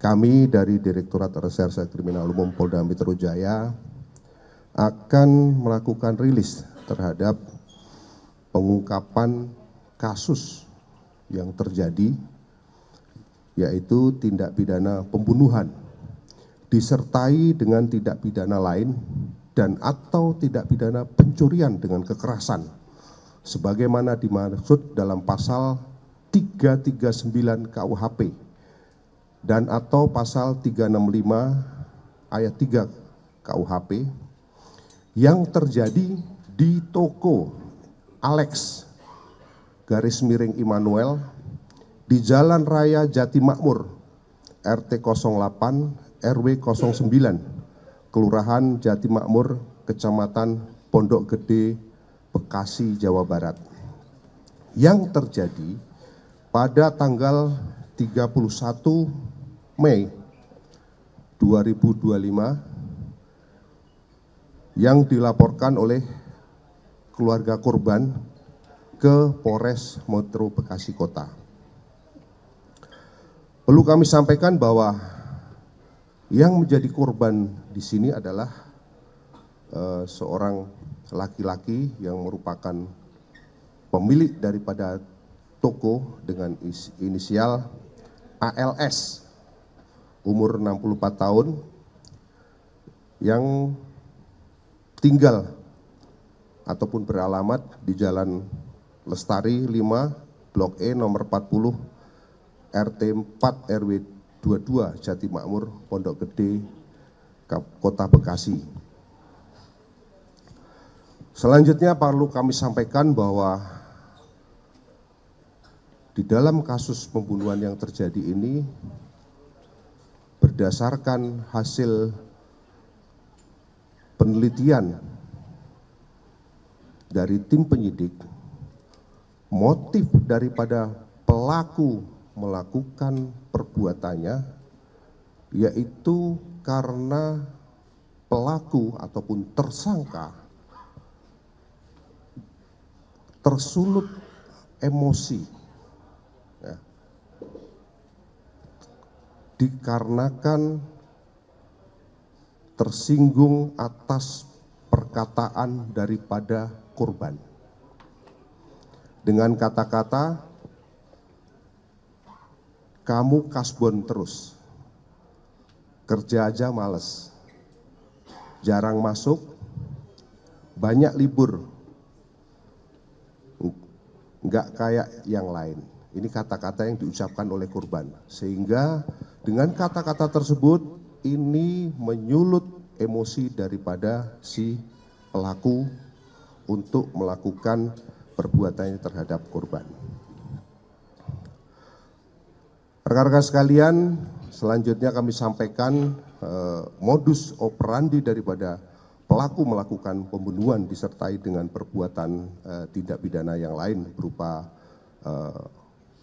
kami dari Direktorat Reserse Kriminal Umum Polda Metro Jaya akan melakukan rilis terhadap pengungkapan kasus yang terjadi, yaitu tindak pidana pembunuhan disertai dengan tindak pidana lain dan atau tindak pidana pencurian dengan kekerasan sebagaimana dimaksud dalam pasal 339 KUHP dan atau pasal 365 ayat 3 KUHP yang terjadi di toko Alex _ Immanuel di Jalan Raya Jati Makmur RT 08 RW 09 Kelurahan Jati Makmur, Kecamatan Pondok Gede, Bekasi, Jawa Barat, yang terjadi pada tanggal 31 Mei 2025 yang dilaporkan oleh keluarga korban ke Polres Metro Bekasi Kota. Perlu kami sampaikan bahwa yang menjadi korban di sini adalah seorang laki-laki yang merupakan pemilik daripada toko dengan inisial ALS, umur 64 tahun, yang tinggal ataupun beralamat di Jalan Lestari 5, Blok E nomor 40, RT 4 RW 22 Jati Makmur, Pondok Gede, Kota Bekasi. Selanjutnya perlu kami sampaikan bahwa di dalam kasus pembunuhan yang terjadi ini, berdasarkan hasil penelitian dari tim penyidik, motif daripada pelaku melakukan perbuatannya yaitu karena pelaku ataupun tersangka tersulut emosi, ya, dikarenakan tersinggung atas perkataan daripada korban dengan kata-kata, "Kamu kasbon terus, kerja aja males, jarang masuk, banyak libur, nggak kayak yang lain." Ini kata-kata yang diucapkan oleh korban, sehingga dengan kata-kata tersebut ini menyulut emosi daripada si pelaku untuk melakukan perbuatannya terhadap korban. Rekan-rekan sekalian, selanjutnya kami sampaikan modus operandi daripada pelaku melakukan pembunuhan disertai dengan perbuatan tindak pidana yang lain berupa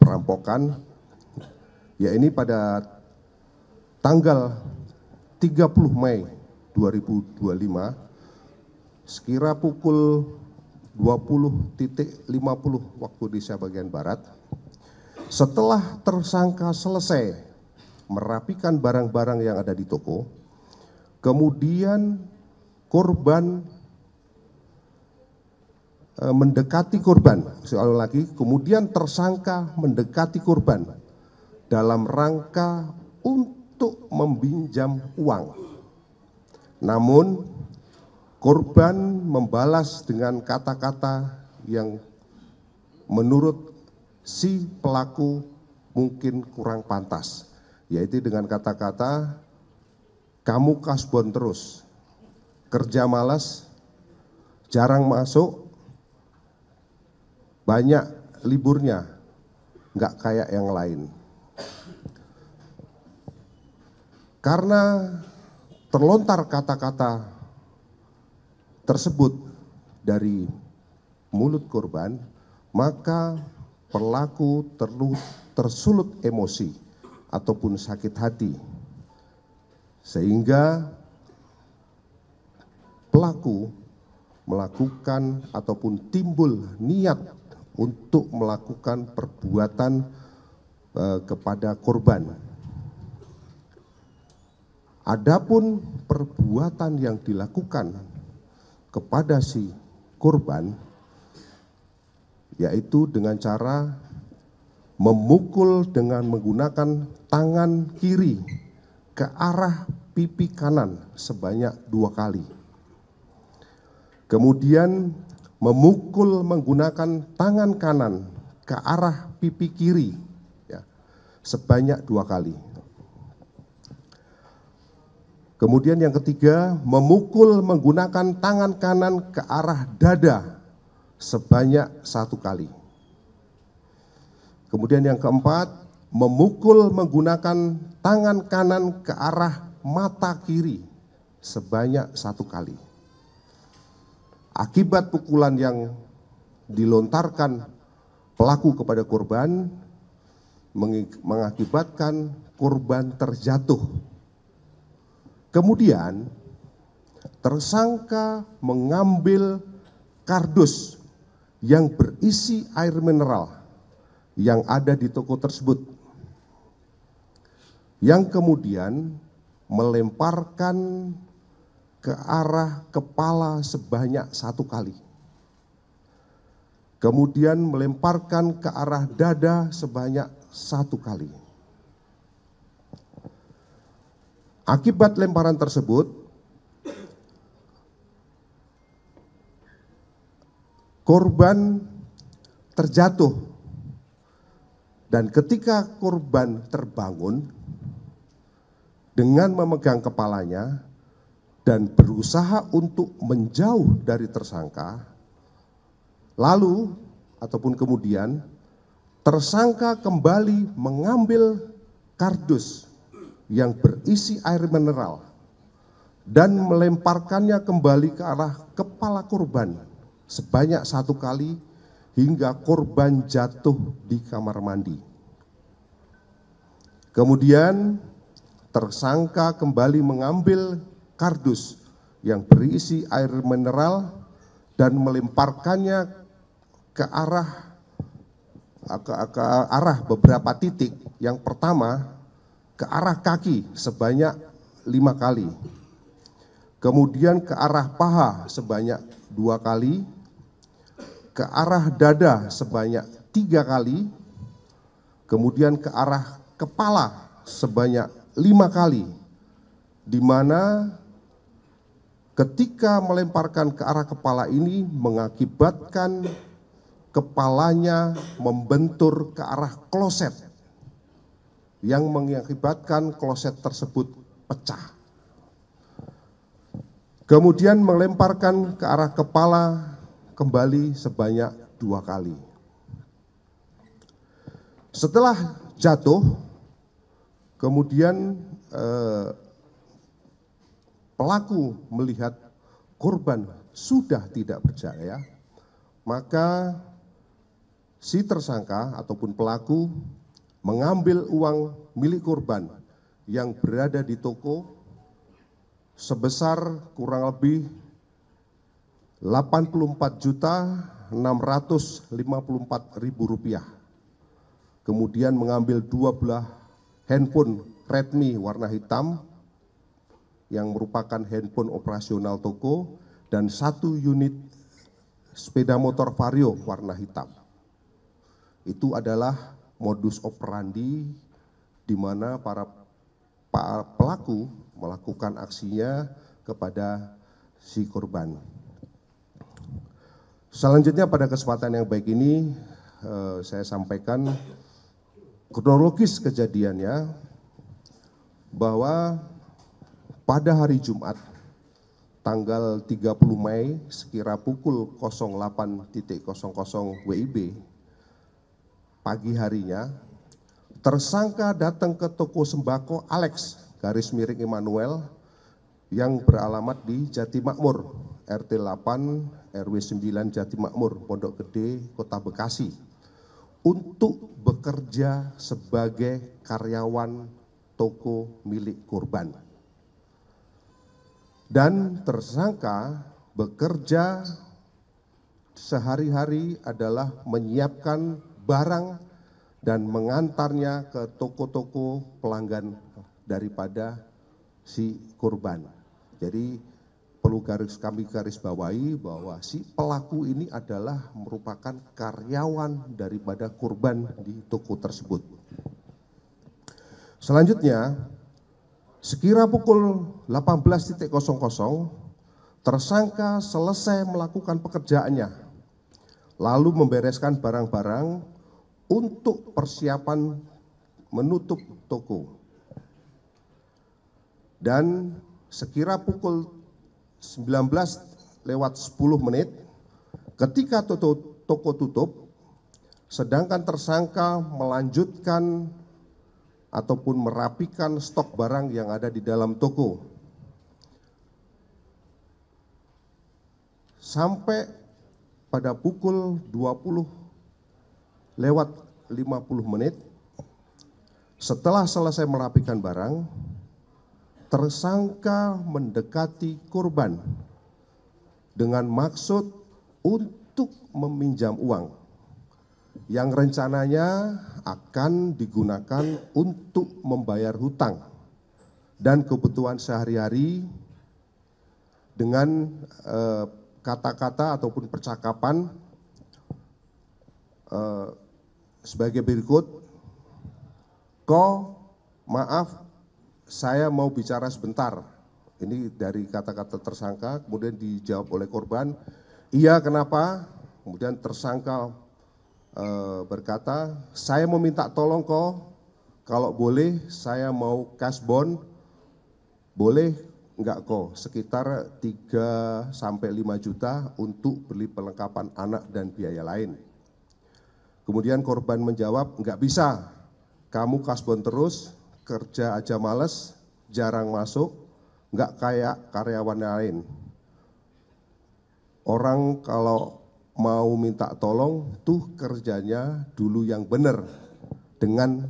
perampokan, yaitu pada tanggal 30 Mei 2025 sekira pukul 20.50 waktu Indonesia bagian Barat, setelah tersangka selesai merapikan barang-barang yang ada di toko, kemudian korban mendekati korban, sekali lagi, kemudian tersangka mendekati korban dalam rangka untuk meminjam uang. Namun korban membalas dengan kata-kata yang menurut si pelaku mungkin kurang pantas, yaitu dengan kata-kata, "Kamu kasbon terus, kerja malas, jarang masuk, banyak liburnya, nggak kayak yang lain." Karena terlontar kata-kata tersebut dari mulut korban, maka pelaku tersulut emosi ataupun sakit hati, sehingga pelaku melakukan ataupun timbul niat untuk melakukan perbuatan kepada korban. Adapun perbuatan yang dilakukan kepada si korban yaitu dengan cara memukul dengan menggunakan tangan kiri ke arah pipi kanan sebanyak 2 kali. Kemudian memukul menggunakan tangan kanan ke arah pipi kiri ya, sebanyak 2 kali. Kemudian yang ketiga, memukul menggunakan tangan kanan ke arah dada sebanyak 1 kali. Kemudian yang keempat, memukul menggunakan tangan kanan ke arah mata kiri sebanyak 1 kali. Akibat pukulan yang dilontarkan pelaku kepada korban mengakibatkan korban terjatuh. Kemudian tersangka mengambil kardus yang berisi air mineral yang ada di toko tersebut, yang kemudian melemparkan ke arah kepala sebanyak 1 kali. Kemudian melemparkan ke arah dada sebanyak 1 kali. Akibat lemparan tersebut, korban terjatuh, dan ketika korban terbangun dengan memegang kepalanya dan berusaha untuk menjauh dari tersangka, lalu ataupun kemudian tersangka kembali mengambil kardus yang berisi air mineral dan melemparkannya kembali ke arah kepala korban sebanyak 1 kali hingga korban jatuh di kamar mandi. Kemudian tersangka kembali mengambil kardus yang berisi air mineral dan melemparkannya ke arah beberapa titik. Yang pertama ke arah kaki sebanyak 5 kali. Kemudian ke arah paha sebanyak 2 kali. Ke arah dada sebanyak 3 kali. Kemudian ke arah kepala sebanyak 5 kali. Di mana ketika melemparkan ke arah kepala ini mengakibatkan kepalanya membentur ke arah kloset yang mengakibatkan kloset tersebut pecah. Kemudian melemparkan ke arah kepala kembali sebanyak 2 kali. Setelah jatuh, kemudian pelaku melihat korban sudah tidak berdaya, maka si tersangka ataupun pelaku mengambil uang milik korban yang berada di toko sebesar kurang lebih Rp84.654.000. Kemudian mengambil 2 buah handphone Redmi warna hitam yang merupakan handphone operasional toko dan 1 unit sepeda motor Vario warna hitam. Itu adalah modus operandi di mana para pelaku melakukan aksinya kepada si korban. Selanjutnya pada kesempatan yang baik ini saya sampaikan kronologis kejadiannya bahwa pada hari Jumat tanggal 30 Mei sekira pukul 08.00 WIB pagi harinya, tersangka datang ke toko sembako Alex _Emmanuel yang beralamat di Jati Makmur, RT 8 RW 9 Jati Makmur, Pondok Gede, Kota Bekasi, untuk bekerja sebagai karyawan toko milik korban. Dan tersangka bekerja sehari-hari adalah menyiapkan barang dan mengantarnya ke toko-toko pelanggan daripada si korban. Jadi perlu kami garis bawahi bahwa si pelaku ini adalah merupakan karyawan daripada korban di toko tersebut. Selanjutnya, sekira pukul 18.00, tersangka selesai melakukan pekerjaannya, lalu membereskan barang-barang untuk persiapan menutup toko. Dan sekira pukul 19:10 ketika toko tutup, sedangkan tersangka melanjutkan ataupun merapikan stok barang yang ada di dalam toko. Sampai pada pukul 20:50, setelah selesai merapikan barang, tersangka mendekati korban dengan maksud untuk meminjam uang yang rencananya akan digunakan untuk membayar hutang dan kebutuhan sehari-hari dengan kata-kata ataupun percakapan sebagai berikut. Maaf, saya mau bicara sebentar. Ini dari kata-kata tersangka, kemudian dijawab oleh korban, iya kenapa? Kemudian tersangka berkata, saya mau minta tolong kalau boleh saya mau cash bond, boleh enggak sekitar 3 sampai 5 juta untuk beli perlengkapan anak dan biaya lain. Kemudian korban menjawab, enggak bisa, kamu cash bond terus, kerja aja males, jarang masuk, enggak kayak karyawan lain. Orang kalau mau minta tolong tuh kerjanya dulu yang benar, dengan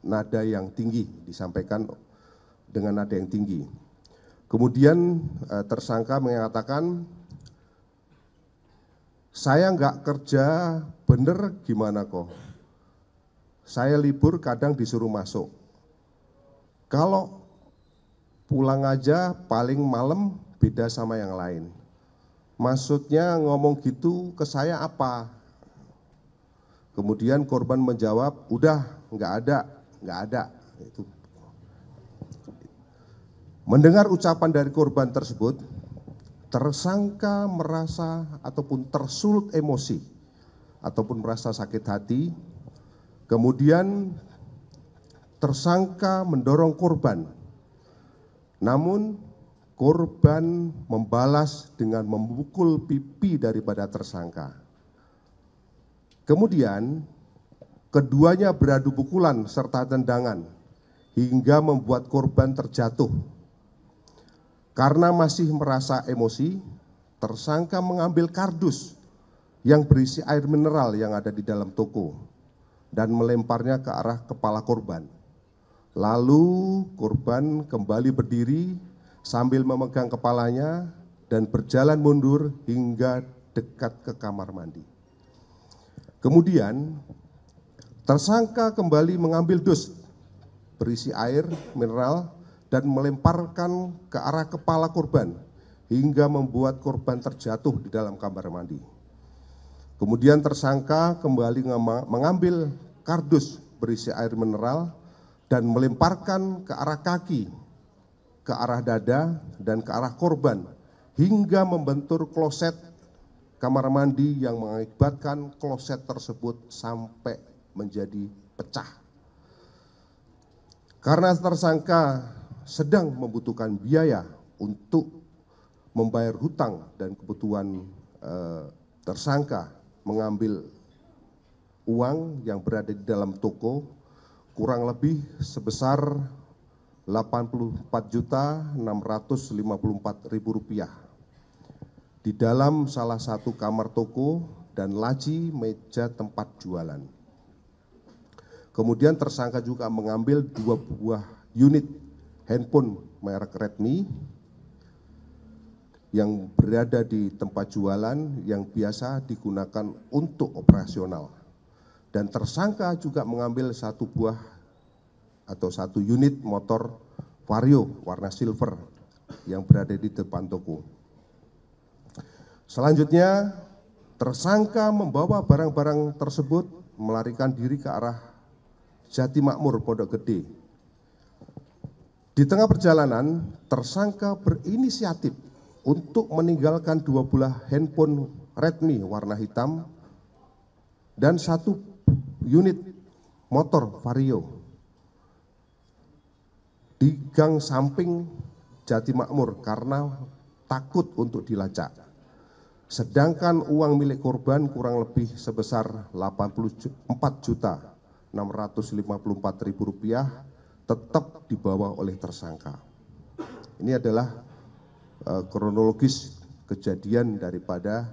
nada yang tinggi, disampaikan dengan nada yang tinggi. Kemudian tersangka mengatakan, saya nggak kerja bener gimana saya libur kadang disuruh masuk, kalau pulang aja paling malam beda sama yang lain. Maksudnya ngomong gitu ke saya apa? Kemudian korban menjawab, udah nggak ada. Itu. Mendengar ucapan dari korban tersebut, tersangka merasa ataupun tersulut emosi ataupun merasa sakit hati. Kemudian tersangka mendorong korban. Namun korban membalas dengan memukul pipi daripada tersangka. Kemudian keduanya beradu pukulan serta tendangan hingga membuat korban terjatuh. Karena masih merasa emosi, tersangka mengambil kardus yang berisi air mineral yang ada di dalam toko dan melemparnya ke arah kepala korban. Lalu korban kembali berdiri sambil memegang kepalanya dan berjalan mundur hingga dekat ke kamar mandi. Kemudian tersangka kembali mengambil dus berisi air mineral dan melemparkan ke arah kepala korban hingga membuat korban terjatuh di dalam kamar mandi. Kemudian tersangka kembali mengambil kardus berisi air mineral dan melemparkan ke arah kaki, ke arah dada, dan ke arah korban hingga membentur kloset kamar mandi yang mengakibatkan kloset tersebut sampai menjadi pecah. Karena tersangka sedang membutuhkan biaya untuk membayar hutang dan kebutuhan, tersangka mengambil uang yang berada di dalam toko kurang lebih sebesar Rp84.654.000 di dalam salah satu kamar toko dan laci meja tempat jualan. Kemudian tersangka juga mengambil 2 buah unit handphone merek Redmi yang berada di tempat jualan yang biasa digunakan untuk operasional. Dan tersangka juga mengambil 1 buah atau 1 unit motor Vario warna silver yang berada di depan toko. Selanjutnya, tersangka membawa barang-barang tersebut melarikan diri ke arah Jati Makmur, Pondok Gede. Di tengah perjalanan, tersangka berinisiatif untuk meninggalkan 2 buah handphone Redmi warna hitam dan 1 unit motor Vario di gang samping Jati Makmur karena takut untuk dilacak. Sedangkan uang milik korban kurang lebih sebesar Rp84.654.000 tetap dibawa oleh tersangka. Ini adalah kronologis kejadian daripada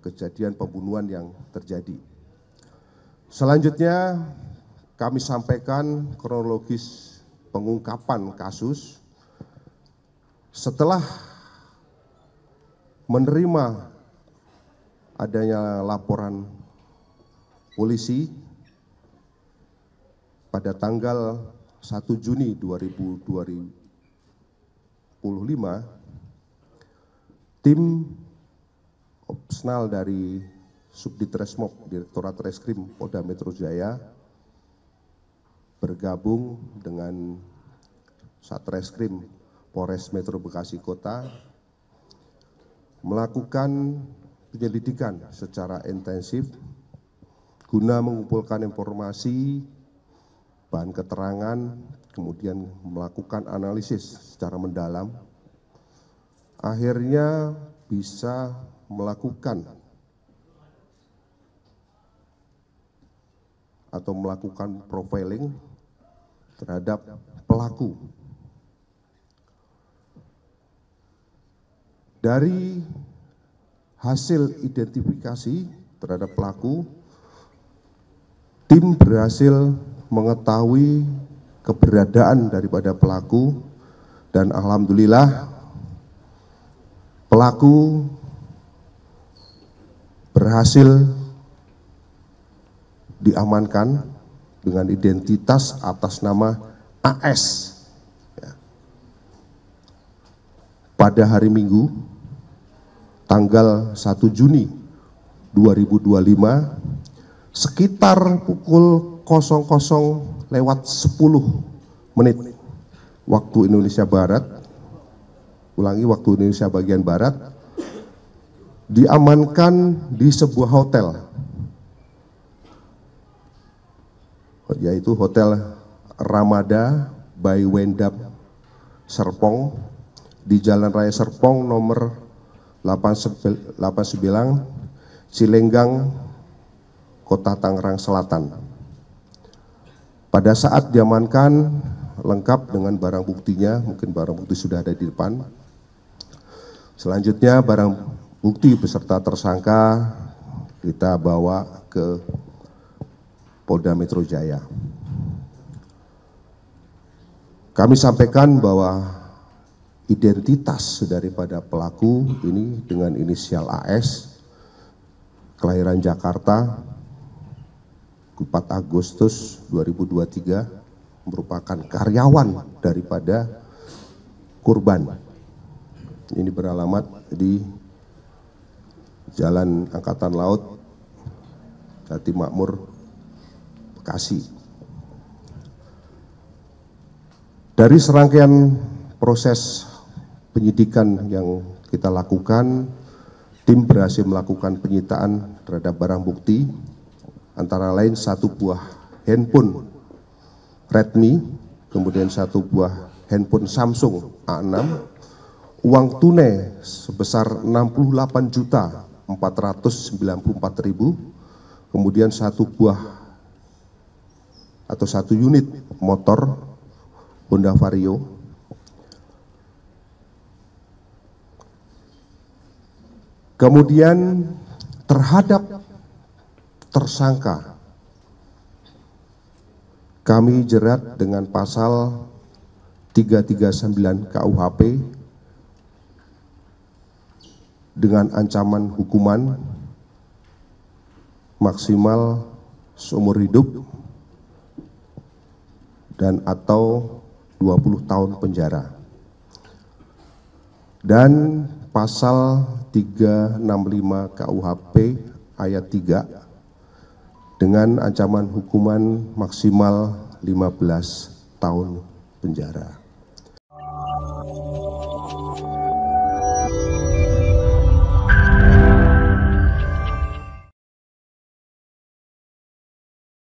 kejadian pembunuhan yang terjadi. Selanjutnya kami sampaikan kronologis pengungkapan kasus. Setelah menerima adanya laporan polisi pada tanggal 1 Juni 2025, tim opsnal dari Subditreskrim Direktorat Reskrim Polda Metro Jaya bergabung dengan Satreskrim Polres Metro Bekasi Kota melakukan penyelidikan secara intensif guna mengumpulkan informasi, bahan keterangan, kemudian melakukan analisis secara mendalam. Akhirnya bisa melakukan atau melakukan profiling terhadap pelaku. Dari hasil identifikasi terhadap pelaku, tim berhasil mengetahui keberadaan daripada pelaku dan alhamdulillah pelaku berhasil diamankan dengan identitas atas nama AS pada hari Minggu tanggal 1 Juni 2025 sekitar pukul 00:10 waktu Indonesia Barat, waktu Indonesia bagian Barat, diamankan di sebuah hotel, yaitu Hotel Ramada by Wendap Serpong di Jalan Raya Serpong nomor 89 Cilenggang, Kota Tangerang Selatan. Pada saat diamankan lengkap dengan barang buktinya, mungkin barang bukti sudah ada di depan. Selanjutnya barang bukti beserta tersangka kita bawa ke Polda Metro Jaya. Kami sampaikan bahwa identitas daripada pelaku ini dengan inisial AS, kelahiran Jakarta, 4 Agustus 2023, merupakan karyawan daripada korban. Ini beralamat di Jalan Angkatan Laut, Jati Makmur, Bekasi. Dari serangkaian proses penyidikan yang kita lakukan, tim berhasil melakukan penyitaan terhadap barang bukti, antara lain 1 buah handphone Redmi, kemudian 1 buah handphone Samsung A6, uang tunai sebesar 68.494.000, kemudian 1 buah atau 1 unit motor Honda Vario. Kemudian terhadap tersangka kami jerat dengan pasal 339 KUHP dengan ancaman hukuman maksimal seumur hidup dan atau 20 tahun penjara. Dan pasal 365 KUHP ayat 3 dengan ancaman hukuman maksimal 15 tahun penjara.